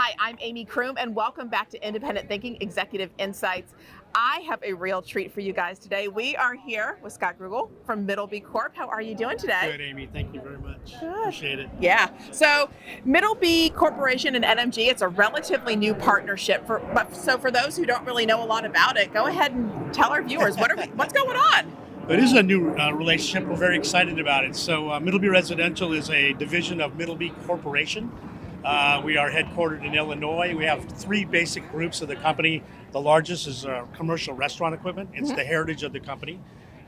Hi, I'm Amy Kroom, and welcome back to Independent Thinking Executive Insights. I have a real treat for you guys today. We are here with Scott Grugel from Middleby Corp. How are you doing today? Good, Amy. Thank you very much. Good. Appreciate it. Yeah. So Middleby Corporation and NMG, it's a relatively new partnership. So for those who don't really know a lot about it, go ahead and tell our viewers what's going on. It is a new relationship. We're very excited about it. So Middleby Residential is a division of Middleby Corporation. We are headquartered in Illinois. We have three basic groups of the company. The largest is commercial restaurant equipment. It's the heritage of the company.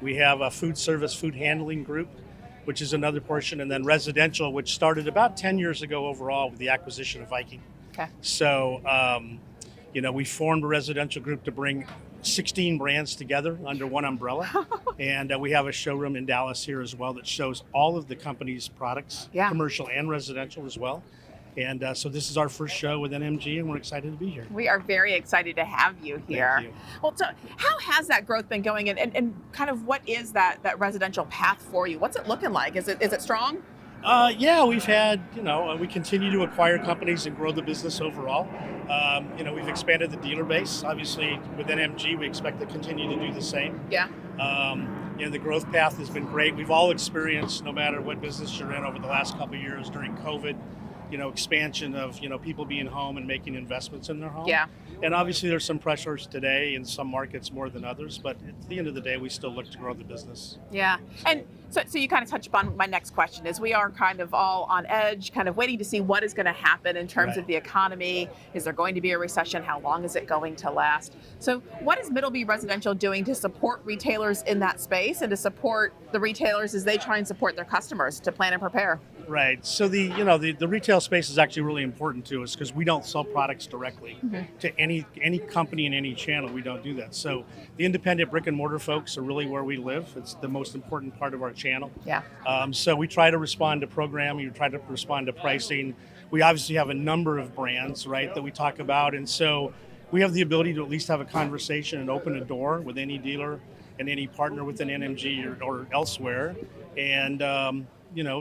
We have a food service, food handling group, which is another portion, and then residential, which started about 10 years ago overall with the acquisition of Viking. Okay. So, we formed a residential group to bring 16 brands together under one umbrella. And we have a showroom in Dallas here as well that shows all of the company's products, commercial and residential as well. And so this is our first show with NMG, and we're excited to be here. We are very excited to have you here. Thank you. Well, so how has that growth been going, and kind of what is that residential path for you? What's it looking like? Is it strong? Yeah, we've had, we continue to acquire companies and grow the business overall. We've expanded the dealer base. Obviously, with NMG, we expect to continue to do the same. Yeah. The growth path has been great. We've all experienced, no matter what business you're in over the last couple of years during COVID, expansion of, people being home and making investments in their home. Yeah. And obviously there's some pressures today in some markets more than others, but at the end of the day, we still look to grow the business. Yeah. And so you kind of touched upon my next question is we are kind of all on edge, kind of waiting to see what is going to happen in terms of the economy. Is there going to be a recession? How long is it going to last? So what is Middleby Residential doing to support retailers in that space and to support the retailers as they try and support their customers to plan and prepare? Right. So the retail space is actually really important to us because we don't sell products directly to any company in any channel. We don't do that. So the independent brick and mortar folks are really where we live. It's the most important part of our channel. Yeah. So we try to respond to programming. We try to respond to pricing. We obviously have a number of brands, right, that we talk about, and so we have the ability to at least have a conversation and open a door with any dealer and any partner within NMG or elsewhere, and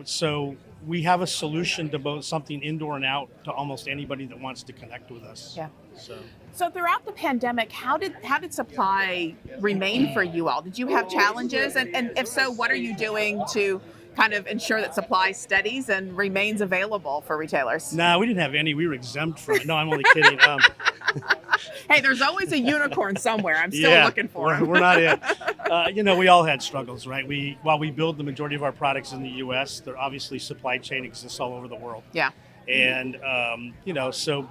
so we have a solution to both something indoor and out to almost anybody that wants to connect with us. Yeah. So throughout the pandemic, how did supply remain for you all? Did you have challenges? And if so, what are you doing to kind of ensure that supply steadies and remains available for retailers? No, we didn't have any. We were exempt from it. No, I'm only kidding. Hey, there's always a unicorn somewhere. I'm still looking for him. We're not it. We all had struggles, right? While we build the majority of our products in the U.S., there obviously supply chain exists all over the world. Yeah. And, so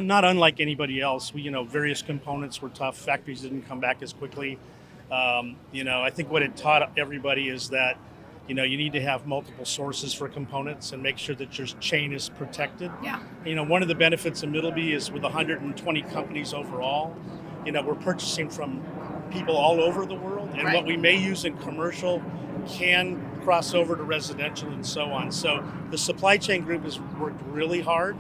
not unlike anybody else, various components were tough. Factories didn't come back as quickly. I think what it taught everybody is that, you need to have multiple sources for components and make sure that your chain is protected. Yeah. One of the benefits of Middleby is with 120 companies overall, we're purchasing from people all over the world. And what we may use in commercial can cross over to residential and so on. So the supply chain group has worked really hard.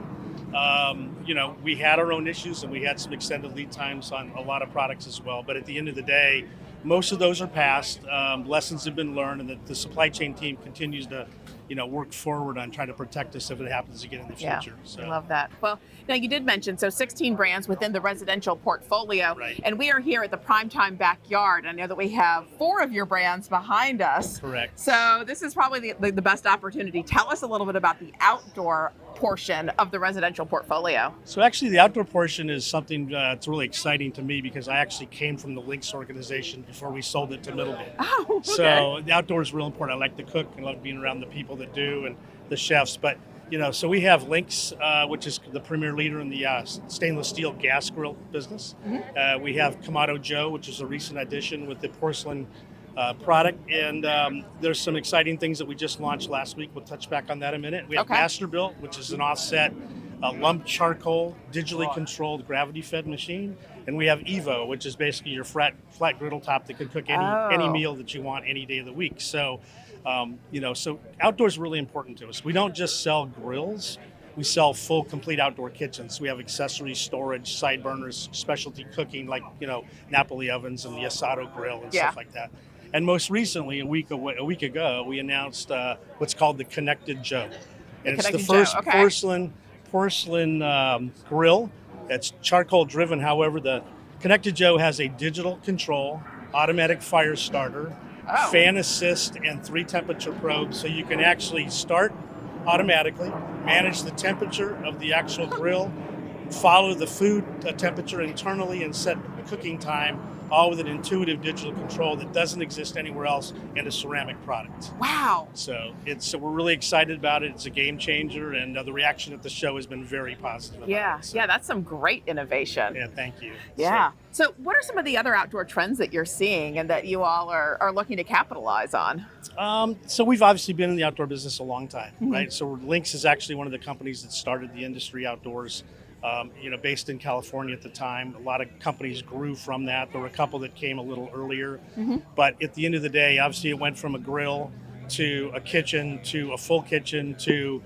We had our own issues and we had some extended lead times on a lot of products as well. But at the end of the day, most of those are past. Lessons have been learned, and that the supply chain team continues to, work forward on trying to protect us if it happens again in the future. I love that. Well, now you did mention 16 brands within the residential portfolio, and we are here at the Primetime Backyard. I know that we have 4 of your brands behind us. Correct. So this is probably the best opportunity. Tell us a little bit about the outdoor portion of the residential portfolio. So actually the outdoor portion is something that's really exciting to me because I actually came from the Lynx organization before we sold it to Middleby. Oh, okay. So the outdoor is real important. I like to cook and love being around the people that do and the chefs. But, so we have Lynx, which is the premier leader in the stainless steel gas grill business. We have Kamado Joe, which is a recent addition with the porcelain product, and there's some exciting things that we just launched last week. We'll touch back on that in a minute. We have Masterbuilt, which is an offset lump charcoal, digitally controlled gravity-fed machine, and we have Evo, which is basically your flat griddle top that can cook any meal that you want any day of the week. So, so outdoors is really important to us. We don't just sell grills. We sell full, complete outdoor kitchens. We have accessories, storage, side burners, specialty cooking like, Napoli ovens and the Asado grill and stuff like that. And most recently, a week ago, we announced what's called the Connected Joe. And it's the first porcelain grill that's charcoal driven. However, the Connected Joe has a digital control, automatic fire starter, fan assist, and 3 temperature probes, so you can actually start automatically, manage the temperature of the actual grill, follow the food temperature internally, and set cooking time, all with an intuitive digital control that doesn't exist anywhere else in a ceramic product. Wow. So we're really excited about it. It's a game changer, and the reaction at the show has been very positive. Yeah, so. yeah, that's some great innovation. Yeah, thank you. Yeah. So what are some of the other outdoor trends that you're seeing and that you all are looking to capitalize on? So we've obviously been in the outdoor business a long time, right? So Lynx is actually one of the companies that started the industry outdoors. Based in California at the time. A lot of companies grew from that. There were a couple that came a little earlier. But at the end of the day, obviously it went from a grill to a kitchen to a full kitchen to,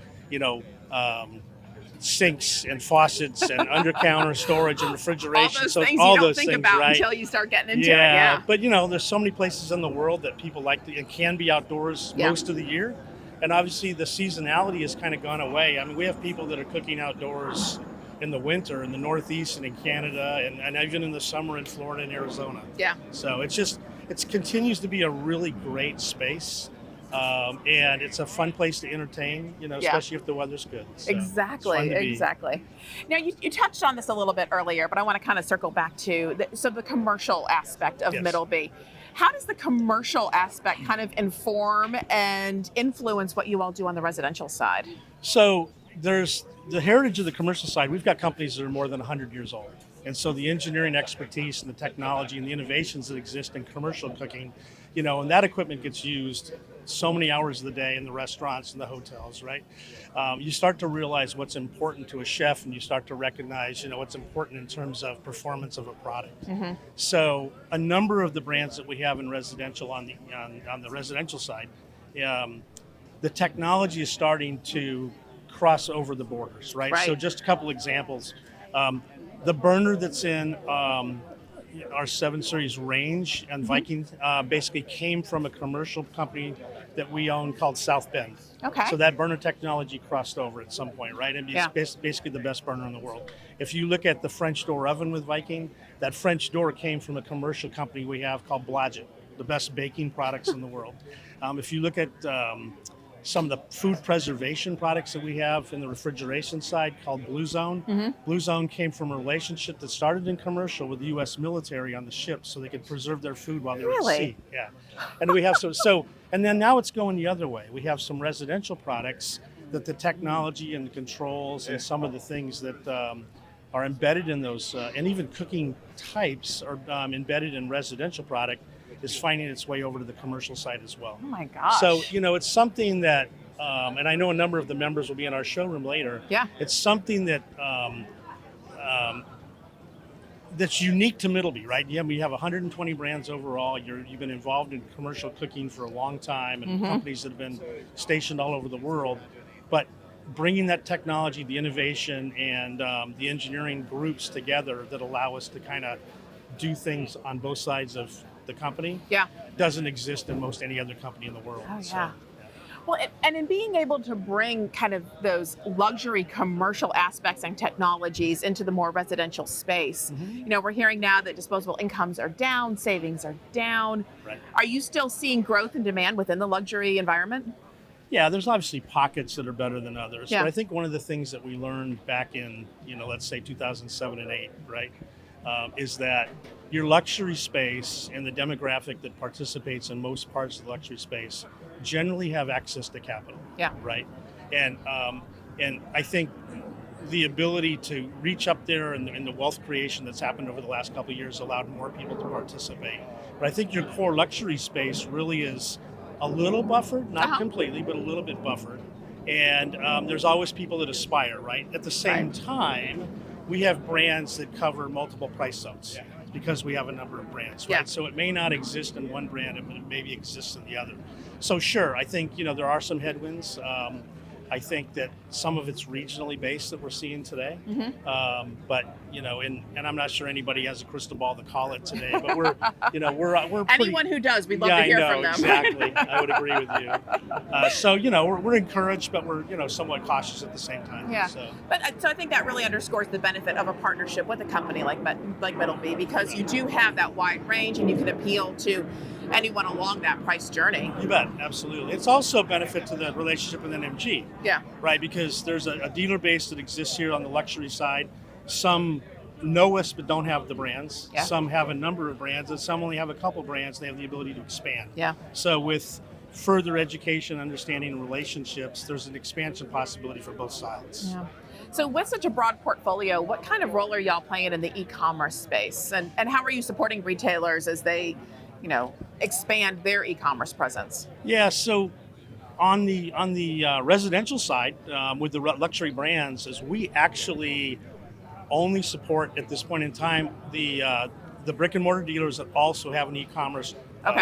sinks and faucets and under-counter storage and refrigeration. All those so things all you don't those think things, about right? until you start getting into it. Yeah. But there's so many places in the world that people like and can be outdoors most of the year. And obviously the seasonality has kind of gone away. I mean, we have people that are cooking outdoors in the winter in the Northeast and in Canada and even in the summer in Florida and Arizona. Yeah. So it continues to be a really great space. And it's a fun place to entertain, especially if the weather's good. So Exactly. Now, you touched on this a little bit earlier, but I want to kind of circle back to the commercial aspect of Middleby. How does the commercial aspect kind of inform and influence what you all do on the residential side? So there's the heritage of the commercial side. We've got companies that are more than 100 years old. And so the engineering expertise and the technology and the innovations that exist in commercial cooking, and that equipment gets used so many hours of the day in the restaurants and the hotels, right? You start to realize what's important to a chef, and you start to recognize, what's important in terms of performance of a product. So a number of the brands that we have in residential on the residential side, the technology is starting to cross over the borders, right? So just a couple examples. The burner that's in our 7 Series range and Viking basically came from a commercial company that we own called South Bend. Okay. So that burner technology crossed over at some point, right? And it's basically the best burner in the world. If you look at the French door oven with Viking, that French door came from a commercial company we have called Blodgett, the best baking products in the world. If you look at some of the food preservation products that we have in the refrigeration side called Blue Zone. Blue Zone came from a relationship that started in commercial with the U.S. military on the ships so they could preserve their food while they were at sea. Yeah. And we have and then now it's going the other way. We have some residential products that the technology and the controls and some of the things that are embedded in those, and even cooking types are embedded in residential product, is finding its way over to the commercial side as well. Oh my gosh. So, it's something that, and I know a number of the members will be in our showroom later. Yeah. It's something that that's unique to Middleby, right? Yeah, we have 120 brands overall. You've been involved in commercial cooking for a long time, and companies that have been stationed all over the world. But bringing that technology, the innovation, and the engineering groups together that allow us to kind of do things on both sides of the company doesn't exist in most any other company in the world. Oh, yeah. Well, and in being able to bring kind of those luxury commercial aspects and technologies into the more residential space, we're hearing now that disposable incomes are down, savings are down. Right. Are you still seeing growth in demand within the luxury environment? Yeah, there's obviously pockets that are better than others. Yeah. But I think one of the things that we learned back in, let's say 2007 and 8, right, is that your luxury space and the demographic that participates in most parts of the luxury space generally have access to capital. Yeah. Right. And I think the ability to reach up there and the wealth creation that's happened over the last couple of years allowed more people to participate. But I think your core luxury space really is a little buffered, not completely, but a little bit buffered. And there's always people that aspire, right? At the same time, we have brands that cover multiple price zones because we have a number of brands, right? So it may not exist in one brand, but it maybe exists in the other. So sure, I think, there are some headwinds. I think that some of it's regionally based that we're seeing today. But and I'm not sure anybody has a crystal ball to call it today. But we're pretty, anyone who does, we'd love to hear from them. Exactly. I would agree with you. So we're encouraged, but we're somewhat cautious at the same time. Yeah. So I think that really underscores the benefit of a partnership with a company like Middleby, because you do have that wide range and you can appeal to anyone along that price journey. You bet, absolutely. It's also a benefit to the relationship with NMG. Yeah. Right, because there's a dealer base that exists here on the luxury side. Some know us but don't have the brands. Yeah. Some have a number of brands, and some only have a couple brands. They have the ability to expand. Yeah. So with further education, understanding, and relationships, there's an expansion possibility for both sides. Yeah. So with such a broad portfolio, what kind of role are y'all playing in the e-commerce space? And how are you supporting retailers as they expand their e-commerce presence? Yeah, so on the residential side, with the luxury brands, is we actually only support at this point in time the brick and mortar dealers that also have an e-commerce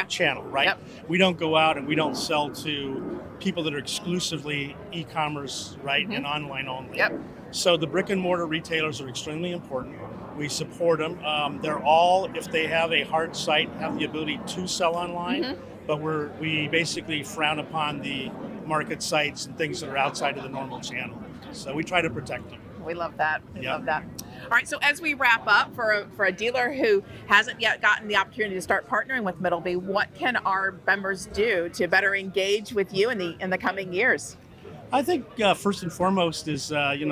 channel, right? Yep. We don't go out and we don't sell to people that are exclusively e-commerce, right, and online only. Yep. So the brick and mortar retailers are extremely important. We support them. They're all, if they have a hard site, have the ability to sell online, but we basically frown upon the market sites and things that are outside of the normal channel. So we try to protect them. We love that. We love that. All right, so as we wrap up, for a dealer who hasn't yet gotten the opportunity to start partnering with Middleby, what can our members do to better engage with you in the coming years? I think first and foremost is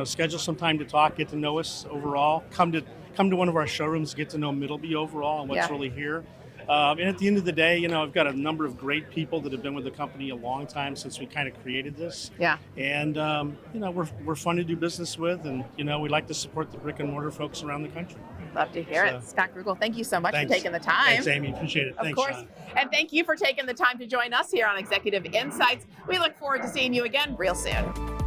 schedule some time to talk, get to know us overall, come to one of our showrooms, get to know Middleby overall and what's really here. And at the end of the day, I've got a number of great people that have been with the company a long time since we kind of created this. Yeah. And we're fun to do business with, and we like to support the brick and mortar folks around the country. Love to hear it. Scott Grugel, thank you so much for taking the time. Thanks, Amy. Appreciate it. Of course. Sean. And thank you for taking the time to join us here on Executive Insights. We look forward to seeing you again real soon.